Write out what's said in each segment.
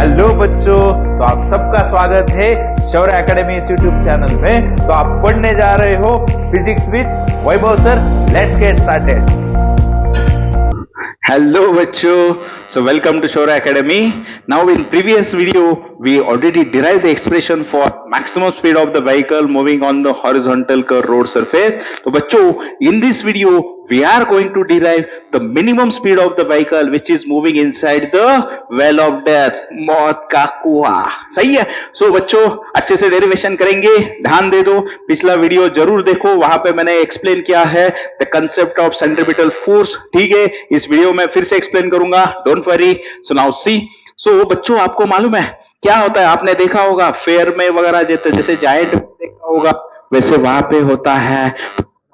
Hello बच्चों, तो आप सबका स्वागत है शौर्य एकेडमी इस यूट्यूब चैनल में। तो आप पढ़ने जा रहे हो physics with Vaibhav sir. Let's get started. Hello बच्चों, so welcome to Shora Academy. Now in previous video we already derived the expression for maximum speed of the vehicle moving on the horizontal curved road surface. तो बच्चों in this video we are going to derive the minimum speed of the vehicle which is moving inside the well of death, मौत का कुआं। सही है। so बच्चों अच्छे से डेरिवेशन करेंगे, ध्यान दे दो, पिछला वीडियो जरूर देखो, वहां पे मैंने एक्सप्लेन किया है the concept of centripetal force. ठीक है, इस वीडियो में फिर से एक्सप्लेन करूंगा, don't worry. So now see, so बच्चों आपको मालूम है क्या होता है? आपने देखा होगा फेयर में वगैरह जैसे जायंट देखा होगा, वैसे वहां पे होता है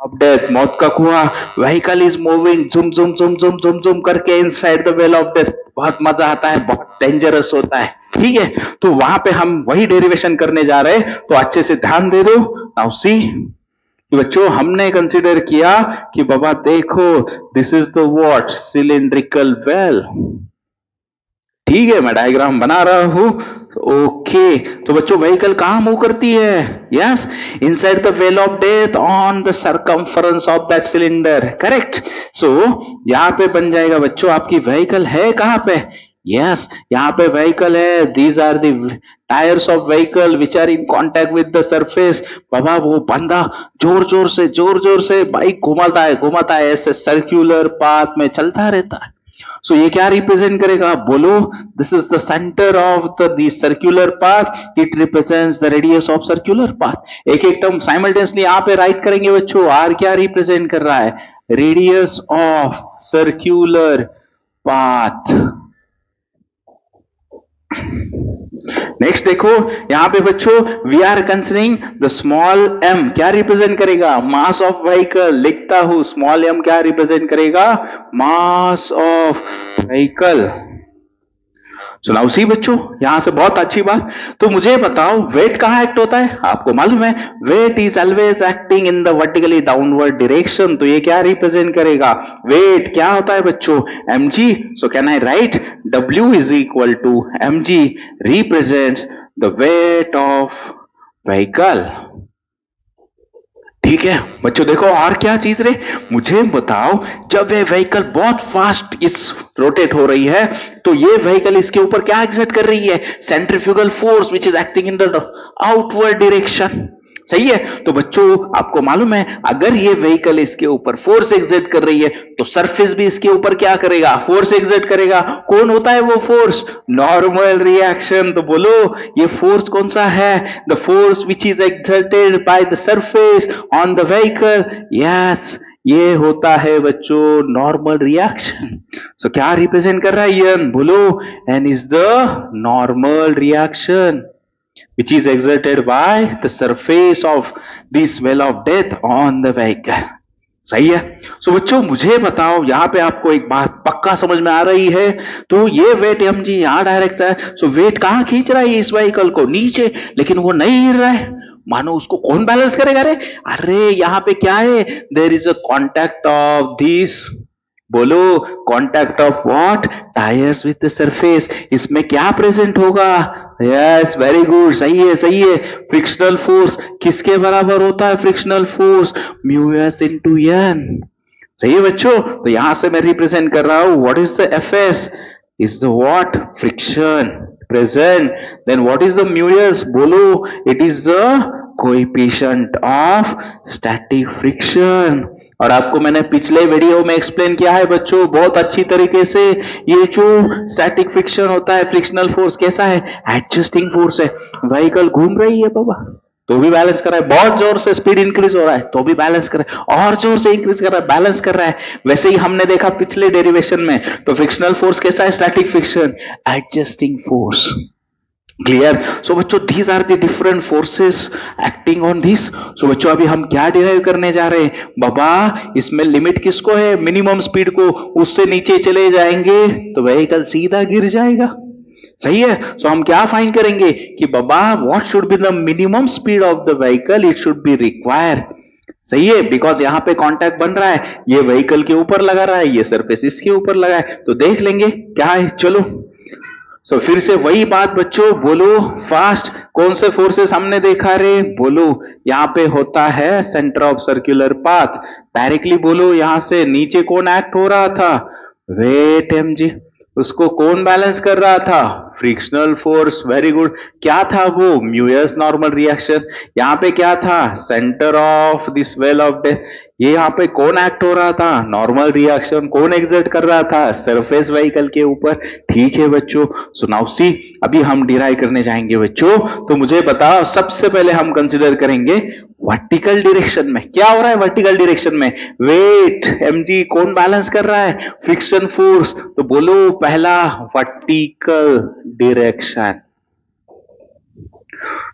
ऑफ डेथ, मौत का कुआं। व्हीकल इज मूविंग जुम जुम जुम जुम जुम जुम करके inside the well of death. बहुत मजा आता है, बहुत डेंजरस होता है। ठीक है, तो वहां पे हम वही डेरिवेशन करने जा रहे हैं, तो अच्छे से ध्यान दे दो। नाउ सी बच्चों, हमने कंसीडर किया कि बाबा देखो this is the what cylindrical well. ठीक है, मैं डायग्राम बना रहा हूं। ओके, तो बच्चों व्हीकल कहां मूव करती है? Yes, inside the well of death on the circumference of that cylinder. Correct. So यहां पे बन जाएगा बच्चों, आपकी व्हीकल है कहां पे? यस, यहाँ पे व्हीकल है। These are the tyres of vehicle which are in contact with the surface. बाबा वो बंदा जोर जोर से बाइक घुमाता है, ऐसे सर्कुलर पाथ में चलता रहता है। सो ये क्या रिप्रेजेंट करेगा? बोलो, this is the centre of the circular path, it represents the radius of circular path. एक एक टर्म साइमल्टेनियसली यहाँ पे राइट करेंगे बच्चों। आर क्या रिप्रेजेंट कर रहा है? Radius of circular path. Next देखो यहां पे बच्चों, we are considering the small M क्या रिप्रेजेंट करेगा? Mass of vehicle. लिखता हूं, स्मॉल एम क्या रिप्रेजेंट करेगा? Mass of vehicle. सुनाओ सी बच्चों, यहां से बहुत अच्छी बात। तो मुझे बताओ वेट कहां एक्ट होता है? आपको मालूम है weight is always acting in the vertically downward direction. तो ये क्या रिप्रेजेंट करेगा? वेट क्या होता है बच्चों? mg। So can I write w is equal to mg represents the weight of vehicle. ठीक है बच्चों, देखो और क्या चीज रे, मुझे बताओ जब ये व्हीकल बहुत फास्ट इस रोटेट हो रही है, तो ये व्हीकल इसके ऊपर क्या एग्जर्ट कर रही है? Centrifugal force which is acting in the outward direction. सही है। तो बच्चों आपको मालूम है अगर ये व्हीकल इसके ऊपर फोर्स एग्जर्ट कर रही है, तो सरफेस भी इसके ऊपर क्या करेगा? फोर्स एग्जर्ट करेगा। कौन होता है वो फोर्स? Normal reaction. तो बोलो ये फोर्स कौन सा है? The force which is exerted by the surface on the vehicle. Yes, ये होता है बच्चों नॉर्मल रिएक्शन। सो क्या रिप्रेजेंट कर रहा है ये? बोलो, N is the normal reaction which is exerted by the surface of this well of death on the vehicle। सही है। सो बच्चों मुझे बताओ, यहां पे आपको एक बात पक्का समझ में आ रही है? तो ये वेट mg यहां डायरेक्ट है। सो वेट कहां खींच रहा है इस व्हीकल को? नीचे, लेकिन वो नहीं गिर रहा है। मानो उसको कौन बैलेंस करेगा? अरे यहां पे क्या है? There is a contact of this. बोलो, contact of what? Tyres with the surface. इसमें क्या प्रेजेंट होगा? यस, वेरी गुड, सही है। फ्रिक्शनल फोर्स किसके बराबर होता है? Frictional force mu S into N. सही है बच्चों। तो यहां से मैं रिप्रेजेंट कर रहा हूं what is the F S? Is the what? Friction present. Then what is the mu S? बोलो, it is the coefficient of static friction. और आपको मैंने पिछले वीडियो में एक्सप्लेन किया है बच्चों बहुत अच्छी तरीके से, ये जो स्टैटिक फ्रिक्शन होता है, फ्रिक्शनल फोर्स कैसा है? एडजस्टिंग फोर्स है। व्हीकल घूम रही है बाबा, तो भी बैलेंस कर रहा है। बहुत जोर से स्पीड इंक्रीज हो रहा है, तो भी बैलेंस कर रहा है। और जोर से इंक्रीज कर रहा है, बैलेंस कर रहा है। वैसे ही हमने देखा पिछले डेरिवेशन में, तो फ्रिक्शनल फोर्स कैसा है? Static friction, adjusting force. Clear? So बच्चों these are the different forces acting on this. So बच्चों अभी हम क्या डिराइव करने जा रहे हैं? बाबा इसमें लिमिट किसको है? मिनिमम स्पीड को। उससे नीचे चले जाएंगे तो व्हीकल सीधा गिर जाएगा। सही है। सो हम क्या फाइंड करेंगे कि बाबा what should be the minimum speed of the vehicle? It should be require. सही है, बिकॉज यहां पे कांटेक्ट बन रहा है, ये व्हीकल के ऊपर लगा रहा है, ये सरफेस इसके ऊपर लगा है, तो देख लेंगे क्या है। चलो सो फिर से वही बात बच्चों, बोलो फास्ट, कौन से फोर्सेस हमने देखा रे, बोलो यहाँ पे होता है centre of circular path, directly बोलो यहां से नीचे कौन एक्ट हो रहा था, वेट mg, उसको कौन बैलेंस कर रहा था, फ्रिक्शनल फोर्स, वेरी गुड, क्या था वो, म्यूएस नॉर्मल रिएक्शन, यहाँ पे क्या था, centre of this well of death, ये यहाँ पे कौन एक्ट हो रहा था, नॉर्मल रिएक्शन, कौन एग्जर्ट कर रहा था, सरफेस व्हीकल के ऊपर, ठीक है बच्चों। सो नाउ सी, अभी हम डिराइव करने जाएंगे बच्चों, तो मुझे बताओ सबसे पहले हम कंसिडर करेंगे वर्टिकल डायरेक्शन में क्या हो रहा है, वर्टिकल डायरेक्शन में वेट mg कौन बैलेंस कर रहा है, फ्रिक्शन फोर्स, तो बोलो पहला वर्टिकल डायरेक्शन।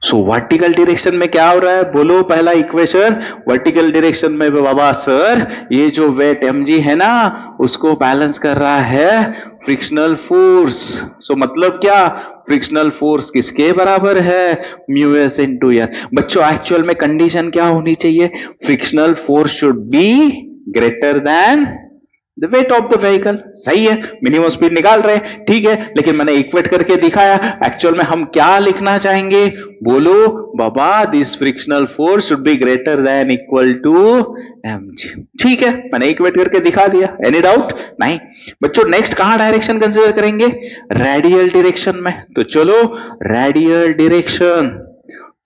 सो वर्टिकल डायरेक्शन में क्या हो रहा है, बोलो पहला इक्वेशन, वर्टिकल डायरेक्शन में बाबा सर ये जो वेट mg है ना उसको बैलेंस कर रहा है फ्रिक्शनल फोर्स। सो मतलब क्या, फ्रिक्शनल फोर्स किसके बराबर है, म्यू एस इंटू एन। बच्चों एक्चुअल में कंडीशन क्या होनी चाहिए, frictional force should be greater then the weight of the vehicle, सही है, मिनिमम स्पीड निकाल रहे हैं, ठीक है, लेकिन मैंने इक्वेट करके दिखाया, एक्चुअल में हम क्या लिखना चाहेंगे, बोलो बाबा this frictional force should be greater than equal to mg, ठीक है, मैंने इक्वेट करके दिखा दिया, एनी डाउट नहीं। बच्चों नेक्स्ट कहां डायरेक्शन कंसीडर करेंगे, रेडियल डायरेक्शन में, तो चलो रेडियल डायरेक्शन।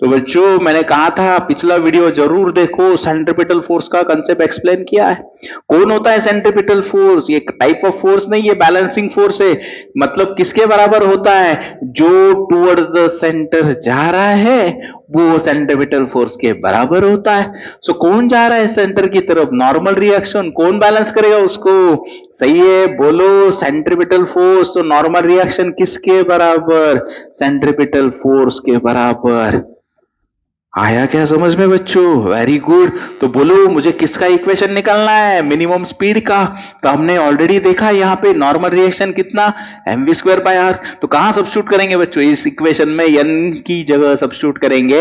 तो बच्चों मैंने कहा था पिछला वीडियो जरूर देखो, सेंट्रीपिटल फोर्स का कंसेप्ट एक्सप्लेन किया है। कौन होता है सेंट्रीपिटल फोर्स, ये टाइप ऑफ फोर्स नहीं, ये बैलेंसिंग फोर्स है, मतलब किसके बराबर होता है, जो टुवर्ड्स द सेंटर जा रहा है वो सेंट्रीपिटल फोर्स के बराबर होता है। सो कौन जा रहा है सेंटर की तरफ, नॉर्मल रिएक्शन, कौन बैलेंस करेगा उसको, सही है, बोलो सेंट्रीपिटल फोर्स, तो नॉर्मल रिएक्शन किसके बराबर, सेंट्रीपिटल फोर्स के बराबर। आया क्या समझ में बच्चों, वेरी गुड। तो बोलो मुझे किसका इक्वेशन निकालना है, मिनिमम स्पीड का, तो हमने ऑलरेडी देखा यहाँ पे नॉर्मल रिएक्शन कितना, mv²/r, तो कहां सब्स्टिट्यूट करेंगे बच्चों, इस इक्वेशन में n की जगह सब्स्टिट्यूट करेंगे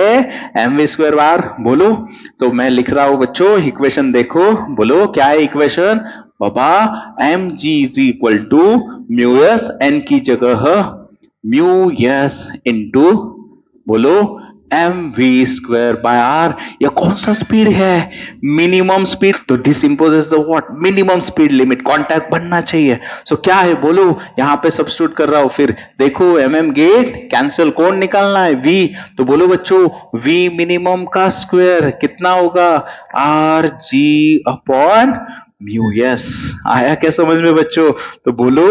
mv²/r, बोलो। तो मैं लिख रहा हूं बच्चों, इक्वेशन देखो, बोलो क्या है इक्वेशन, बाबा mg is equal to mu S, n की जगह म्यू एस इंटू बोलो mv²/r, यह कौन सा स्पीड है, मिनिमम स्पीड, तो this imposes the what, minimum speed limit, contact बनना चाहिए। सो क्या है बोलो, यहां पे सब्स्टिट्यूट कर रहा हूं, फिर देखो mm गेट कैंसिल, कौन निकालना है, v, तो बोलो बच्चों v मिनिमम का स्क्वायर कितना होगा, R G upon mu S. आया क्या समझ में बच्चों, तो बोलो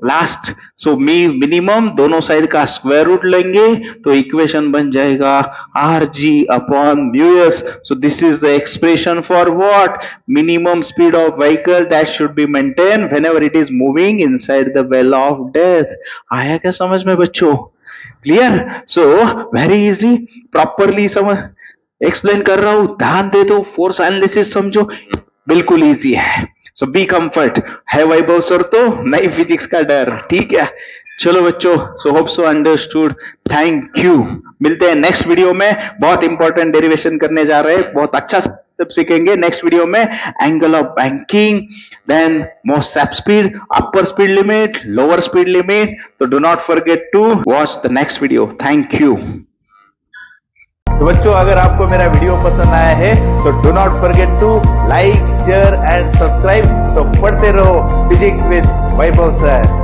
लास्ट, सो मिनिमम दोनों साइड का स्क्वायर रूट लेंगे तो इक्वेशन बन जाएगा R G upon mu S. So this is the expression for what, minimum speed of vehicle that should be maintain whenever it is moving inside the well of death. आया क्या समझ में बच्चों, clear. So very easy, properly समझ explain कर रहा हूं, ध्यान दे दो, फोर्स एनालिसिस समझो, बिल्कुल इजी है। सो बी कंफर्ट, है वैभव सर तो नहीं फिजिक्स का डर, ठीक है। चलो बच्चों, so hope so understood, thank you. मिलते हैं नेक्स्ट वीडियो में, बहुत इंपॉर्टेंट डेरिवेशन करने जा रहे हैं, बहुत अच्छा सब सीखेंगे नेक्स्ट वीडियो में, angle of banking, then most step speed, upper speed limit, lower speed limit. तो do not forget to watch the next video, thank you. तो बच्चों अगर आपको मेरा वीडियो पसंद आया है तो do not forget to like, share and subscribe. तो पढ़ते रहो फिजिक्स विद वैभव सर।